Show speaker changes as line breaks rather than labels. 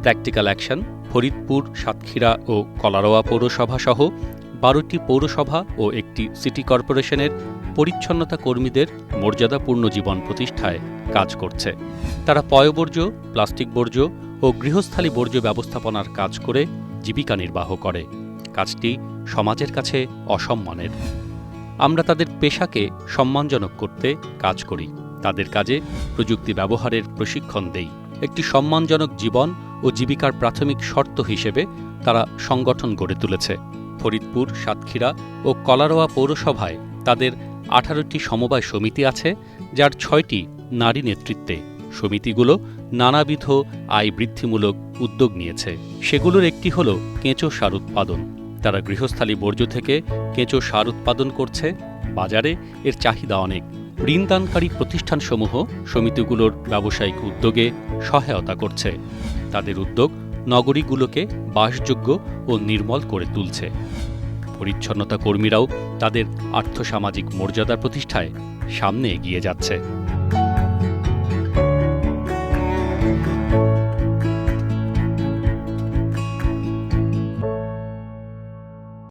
Practical action Faridpur, Satkhira ও কলারোয়া পৌরসভা সহ ১২টি পৌরসভা ও একটি সিটি কর্পোরেশনের পরিচ্ছন্নতা কর্মীদের মর্যাদাপূর্ণ জীবন প্রতিষ্ঠায় কাজ করছে। তারা পয়ঃবর্জ্য, প্লাস্টিক বর্জ্য ও গৃহস্থালী বর্জ্য ব্যবস্থাপনার কাজ করে জীবিকা নির্বাহ করে। কাজটি সমাজের কাছে অসম্মানের। আমরা তাদের পেশাকে সম্মানজনক করতে কাজ করি। তাদের কাজে প্রযুক্তি ব্যবহারের প্রশিক্ষণ দেই। একটি সম্মানজনক জীবন ও জীবিকার প্রাথমিক শর্ত হিসেবে তারা সংগঠন গড়ে তুলেছে। ফরিদপুর, সাতক্ষীরা ও কলারোয়া পৌরসভায় তাদের ১৮টি সমবায় সমিতি আছে, যার ৬টি নারী নেতৃত্বে। সমিতিগুলো নানাবিধ আয় বৃদ্ধিমূলক উদ্যোগ নিয়েছে। সেগুলোর একটি হল কেঁচো সার উৎপাদন। তারা গৃহস্থালী বর্জ্য থেকে কেঁচো সার উৎপাদন করছে। বাজারে এর চাহিদা অনেক। ঋণদানকারী প্রতিষ্ঠানসমূহ সমিতিগুলোর ব্যবসায়িক উদ্যোগে সহায়তা করছে। তাদের উদ্যোগ নগরীগুলোকে বাসযোগ্য ও নির্মল করে তুলছে। পরিচ্ছন্নতা কর্মীরাও তাদের আর্থসামাজিক মর্যাদা প্রতিষ্ঠায় সামনে এগিয়ে যাচ্ছে।